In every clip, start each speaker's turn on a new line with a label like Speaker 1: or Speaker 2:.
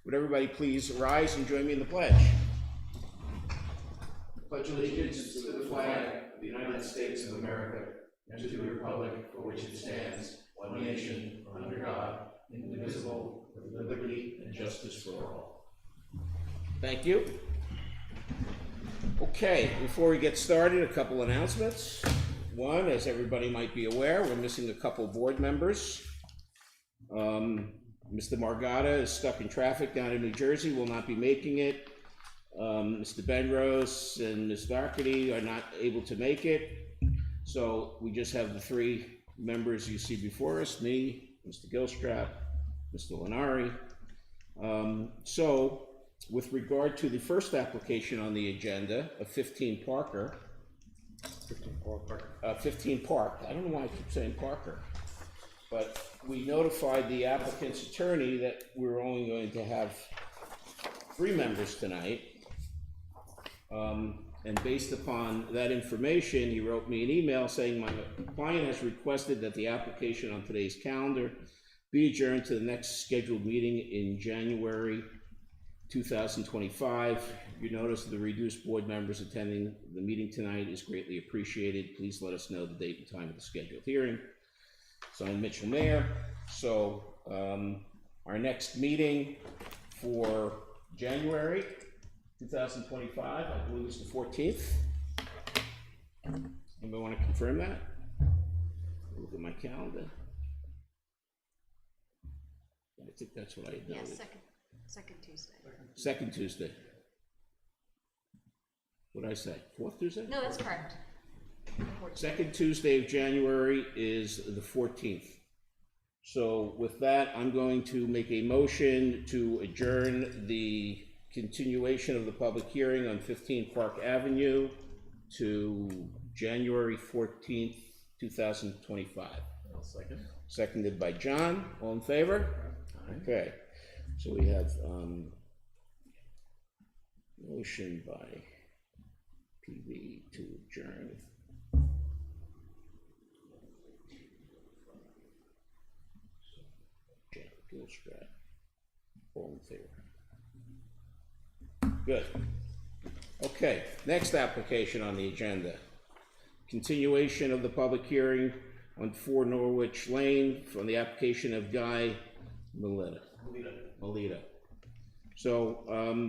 Speaker 1: Would everybody please rise and join me in the pledge? Pledge allegiance to the flag of the United States of America and to the republic for which it stands, one nation, under God, indivisible, with liberty and justice for all. Thank you. Okay, before we get started, a couple announcements. One, as everybody might be aware, we're missing a couple board members. Mr. Margada is stuck in traffic down in New Jersey, will not be making it. Mr. Benrose and Ms. Doherty are not able to make it. So we just have the three members you see before us, me, Mr. Gilstrap, Mr. Lenari. So with regard to the first application on the agenda of 15 Parker, 15 Park, I don't know why I keep saying Parker, but we notified the applicant's attorney that we're only going to have 3 members tonight. And based upon that information, he wrote me an email saying my client has requested that the application on today's calendar be adjourned to the next scheduled meeting in January 2025. Your notice of the reduced board members attending the meeting tonight is greatly appreciated. Please let us know the date and time of the scheduled hearing. Signed, Mitchell Mayor. So our next meeting for January 2025, I believe, is the 14th. Anybody want to confirm that? Look at my calendar. I think that's what I had noted.
Speaker 2: Yes, second Tuesday.
Speaker 1: Second Tuesday. What did I say? 4th Tuesday?
Speaker 2: No, that's correct.
Speaker 1: Second Tuesday of January is the 14th. So with that, I'm going to make a motion to adjourn the continuation of the public hearing on 15 Park Avenue to January 14th, 2025.
Speaker 3: I'll second.
Speaker 1: Seconded by John. All in favor? Aye. Okay. So we have motion by PV to adjourn. Gilstrap. All in favor? Good. Okay, next application on the agenda. Continuation of the public hearing on 4 Norwich Lane from the application of Guy Melita. So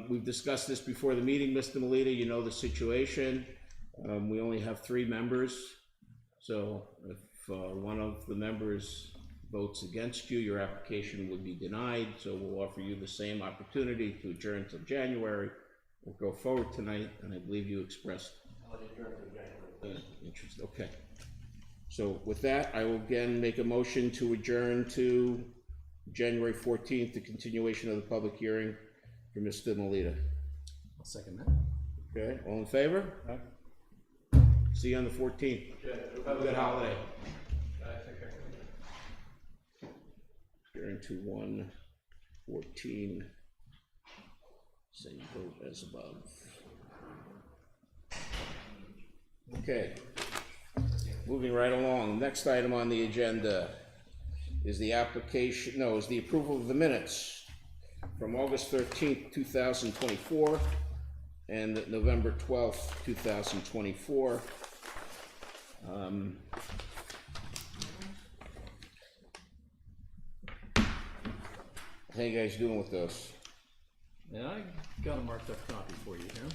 Speaker 1: we've discussed this before the meeting, Mr. Melita. You know the situation. We only have 3 members. So if one of the members votes against you, your application would be denied. So we'll offer you the same opportunity to adjourn till January. We'll go forward tonight, and I believe you expressed interest. Okay. So with that, I will again make a motion to adjourn to January 14th, the continuation of the public hearing for Mr. Melita.
Speaker 3: I'll second that.
Speaker 1: Okay, all in favor? Aye. See you on the 14th. Have a good holiday. Adjourn to 1:14. Same vote as above. Okay, moving right along. Next item on the agenda is the approval of the minutes from August 13th, 2024 and November 12th, 2024. How you guys doing with those?
Speaker 3: Yeah, I got a marked up copy for you here.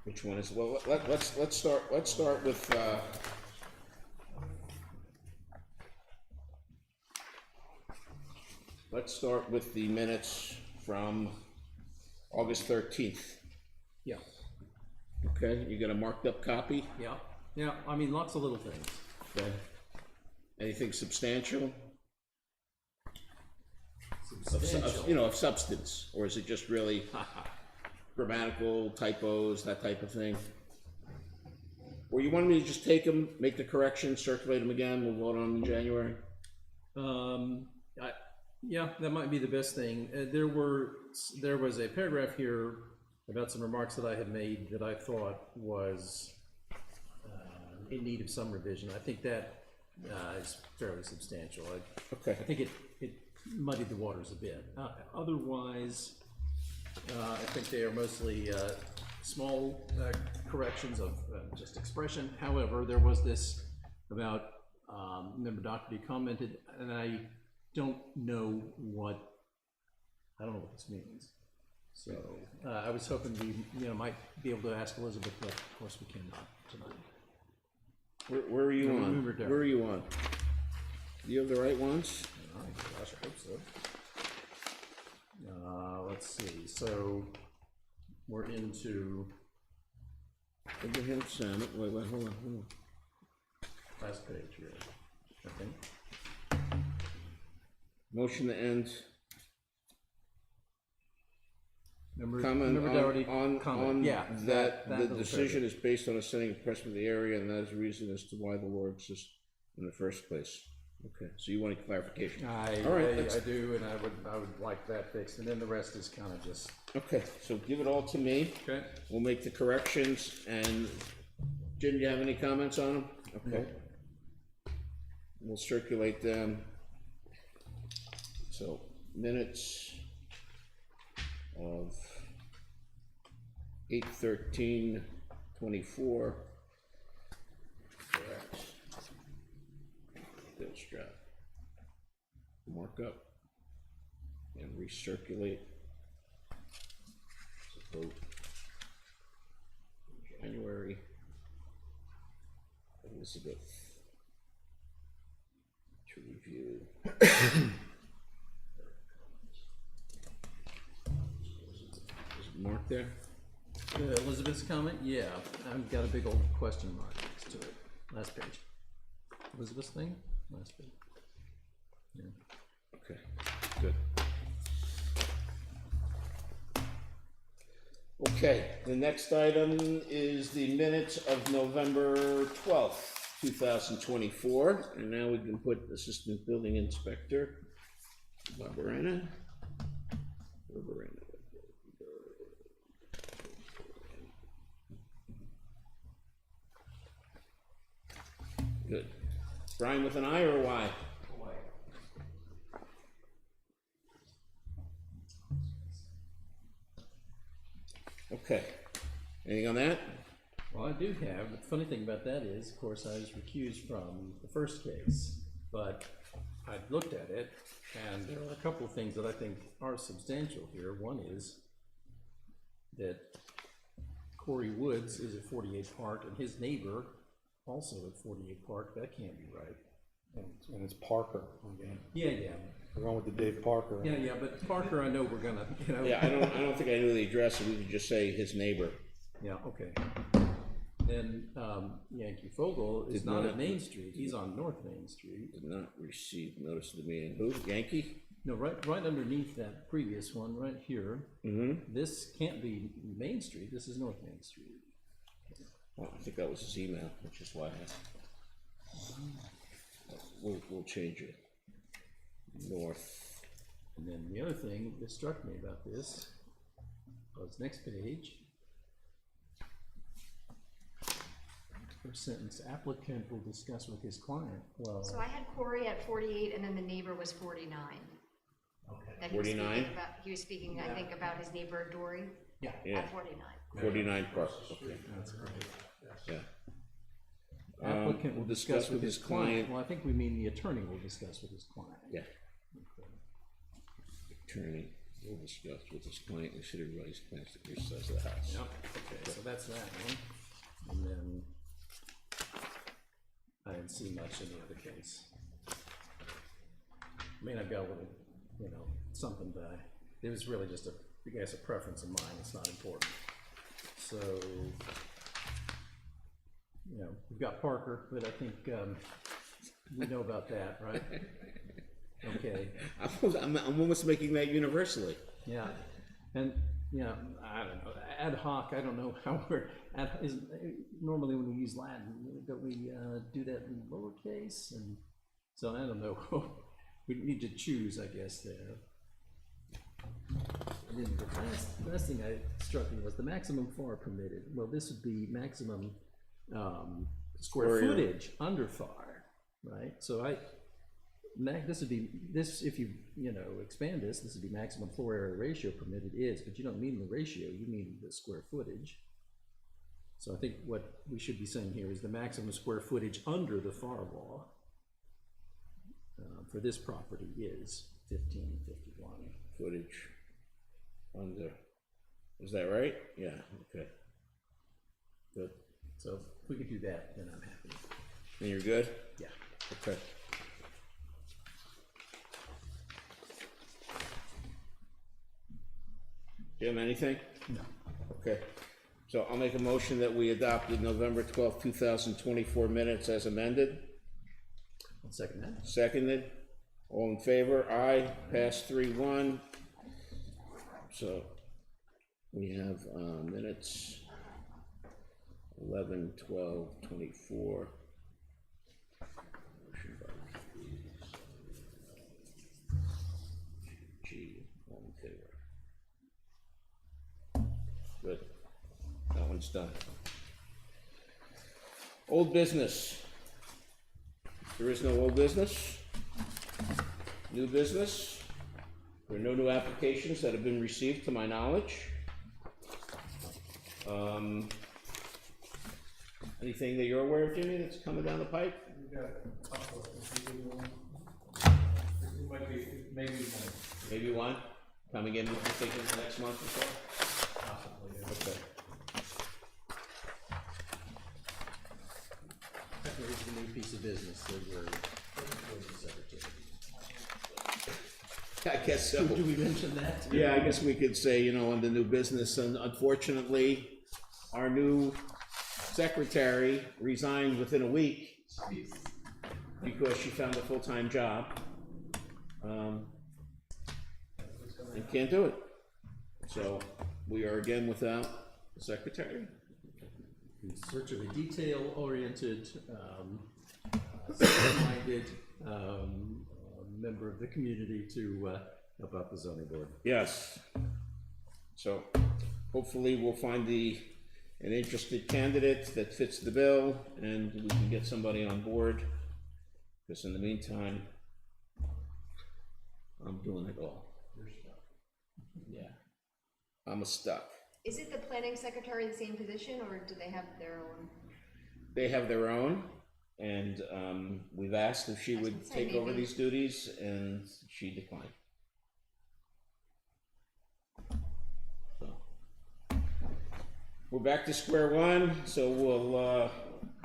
Speaker 1: Which one is, well, let's start with let's start with the minutes from August 13th.
Speaker 3: Yeah.
Speaker 1: Okay, you got a marked up copy?
Speaker 3: Yeah, I mean, lots of little things.
Speaker 1: Okay. Anything substantial? Of substance, or is it just really grammatical typos, that type of thing? Or you want me to just take them, make the corrections, circulate them again, we'll vote on them in January?
Speaker 3: Yeah, that might be the best thing. There was a paragraph here about some remarks that I had made that I thought was in need of some revision. I think that is fairly substantial.
Speaker 1: Okay.
Speaker 3: I think it muddied the waters a bit. Otherwise, I think they are mostly small corrections of just expression. However, there was this about, remember Dr. D commented, and I don't know what this means. So I was hoping we, might be able to ask Elizabeth, but of course we cannot tonight.
Speaker 1: Where are you on? Where are you on? Do you have the right ones?
Speaker 3: Oh, gosh, I hope so. Let's see. So we're into
Speaker 1: Abraham Salmon. Wait, hold on.
Speaker 3: last page here, I think.
Speaker 1: Motion to end.
Speaker 3: Remember
Speaker 1: Comment
Speaker 3: already
Speaker 1: on
Speaker 3: yeah,
Speaker 1: that the
Speaker 3: little
Speaker 1: decision is based on a setting impression of the area, and that is the reason as to why the law exists in the first place. Okay, so you want a clarification?
Speaker 3: All right, I do, and I would like that fixed, and then the rest is kind of just.
Speaker 1: Okay, so give it all to me.
Speaker 3: Okay.
Speaker 1: We'll make the corrections, and Jim, do you have any comments on them? Okay. We'll circulate them. So, minutes of 8/13/24. Correct. Strap. Mark up and recirculate. So vote January. Elizabeth to review. Is it marked there?
Speaker 3: Elizabeth's comment? Yeah, I've got a big old question mark next to it. Last page. Elizabeth's thing? Last page. Yeah.
Speaker 1: Okay, good. Okay, the next item is the minutes of November 12th, 2024. And now we can put Assistant Building Inspector Barbarena. Good. Brian with an I or a Y? Okay. Anything on that?
Speaker 3: Well, I do have. The funny thing about that is, of course, I was recused from the first case, but I looked at it, and there are a couple of things that I think are substantial here. One is that Corey Woods is at 48 Park, and his neighbor also at 48 Park. That can't be right.
Speaker 2: And it's Parker. Okay.
Speaker 3: Yeah.
Speaker 2: We're going with the Dave Parker.
Speaker 3: Yeah, but Parker, I know we're gonna,
Speaker 1: Yeah, I don't think I knew the address, and we could just say his neighbor.
Speaker 3: Yeah, okay. Then Yankee Fogel is not at Main Street. He's on North Main Street.
Speaker 1: Did not receive notice of the meeting. Who? Yankee?
Speaker 3: No, right underneath that previous one, right here.
Speaker 1: Mm-hmm.
Speaker 3: This can't be Main Street. This is North Main Street.
Speaker 1: Well, I think that was his email, which is why we'll change it. North.
Speaker 3: And then the other thing that struck me about this was next page. First sentence, applicant will discuss with his client. Well,
Speaker 4: So I had Corey at 48, and then the neighbor was 49.
Speaker 3: okay.
Speaker 1: 49?
Speaker 4: He was speaking, I think, about his neighbor Dory
Speaker 3: Yeah.
Speaker 4: at 49.
Speaker 1: 49 Park. Okay.
Speaker 3: That's great.
Speaker 1: Yeah.
Speaker 3: Applicant will discuss with his client. Well, I think we mean the attorney will discuss with his client.
Speaker 1: Yeah. Attorney will discuss with his client and should everybody's plans to resize the house.
Speaker 3: Yep. Okay, so that's that one. And then I didn't see much in the other case. I mean, I've got a little, something, but it was really just I guess a preference of mine. It's not important. So, we've got Parker, but I think we know about that, right? Okay.
Speaker 1: I'm almost making that universally.
Speaker 3: Yeah, and I don't know, ad hoc. I don't know how normally when we use Latin, don't we do that in lowercase? And so I don't know. We need to choose, I guess, there. And then the last thing that struck me was the maximum FAR permitted. Well, this would be maximum square footage under FAR, right? So this would be, if you, expand this would be maximum floor area ratio permitted is, but you don't mean the ratio, you mean the square footage. So I think what we should be saying here is the maximum square footage under the FAR law for this property is 1551.
Speaker 1: Footage under, is that right? Yeah, okay. Good.
Speaker 3: So if we could do that, then I'm happy.
Speaker 1: And you're good?
Speaker 3: Yeah.
Speaker 1: Okay. Jim, anything?
Speaker 3: No.
Speaker 1: Okay. So I'll make a motion that we adopt the November 12th, 2024 minutes as amended.
Speaker 3: I'll second that.
Speaker 1: Seconded. All in favor? Aye. Passed 3-1. So we have minutes 11, 12, 24. G, all in favor. Good. That one's done. Old business. There is no old business. New business. There are no new applications that have been received to my knowledge. Anything that you're aware of, Jimmy, that's coming down the pipe?
Speaker 2: We got a couple of it might be, maybe one.
Speaker 1: Maybe one? Coming in, you think, in the next month or so?
Speaker 2: Possibly, yeah.
Speaker 1: Okay.
Speaker 3: Here's the new piece of business that we're
Speaker 1: I guess so.
Speaker 3: Do we mention that?
Speaker 1: Yeah, I guess we could say, on the new business, and unfortunately, our new secretary resigned within a week because she found a full-time job. And can't do it. So we are again without a secretary.
Speaker 3: In search of a detail-oriented, minded member of the community to help out the zoning board.
Speaker 1: Yes. So hopefully we'll find an interested candidate that fits the bill, and we can get somebody on board. Because in the meantime, I'm doing it all.
Speaker 3: You're stuck.
Speaker 1: Yeah. I'm stuck.
Speaker 4: Is it the planning secretary the same position, or do they have their own?
Speaker 1: They have their own, and we've asked if she
Speaker 4: I was
Speaker 1: would
Speaker 4: gonna say,
Speaker 1: take over
Speaker 4: maybe.
Speaker 1: these duties, and she declined. So we're back to square one. So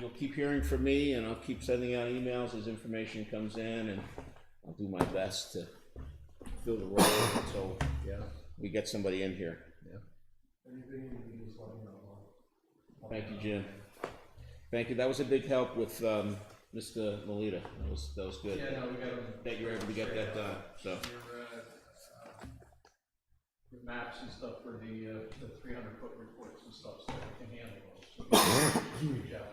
Speaker 1: you'll keep hearing from me, and I'll keep sending out emails as information comes in, and I'll do my best to fill the role until we get somebody in here. Thank you, Jim. Thank you. That was a big help with Mr. Melita. That was good.
Speaker 2: Yeah, no, we got
Speaker 1: That you were able to get that done. So
Speaker 2: your maps and stuff for the 300-foot reports and stuff, so we can handle those. Reach out.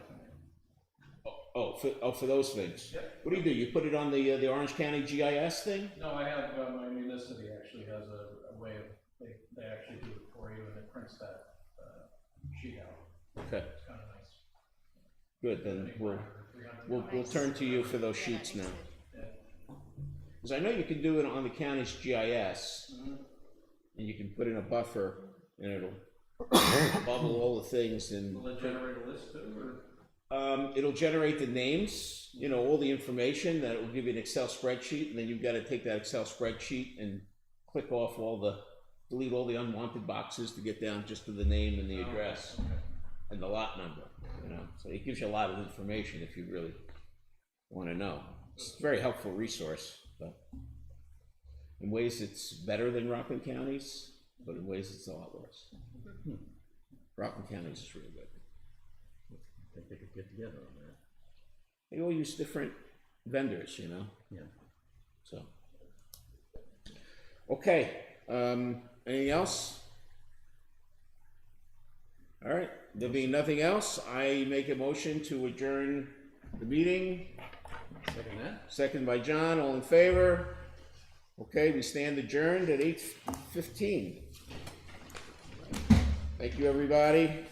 Speaker 1: for those things.
Speaker 2: Yep.
Speaker 1: What do? You put it on the Orange County GIS thing?
Speaker 2: No, I have, my municipality actually has a way of, they actually do it for you, and it prints that sheet out.
Speaker 1: Okay,
Speaker 2: It's kind of nice.
Speaker 1: good. Then we'll turn to you for those sheets now. Because I know you can do it on the county's GIS, and you can put in a buffer, and it'll bubble all the things and.
Speaker 2: Will it generate a list too, or?
Speaker 1: It'll generate the names, all the information. That will give you an Excel spreadsheet, and then you've got to take that Excel spreadsheet and click off delete all the unwanted boxes to get down just to the name and the address and the lot number. So it gives you a lot of information if you really want to know. It's a very helpful resource, but in ways it's better than Rockland County's, but in ways it's a lot worse. Rockland County's is really good.
Speaker 3: I think they could get together on that.
Speaker 1: They all use different vendors,
Speaker 3: Yeah.
Speaker 1: So, okay. Anything else? All right. There being nothing else, I make a motion to adjourn the meeting.
Speaker 3: Second that?
Speaker 1: Second by John. All in favor? Okay, we stand adjourned at 8:15. Thank you, everybody.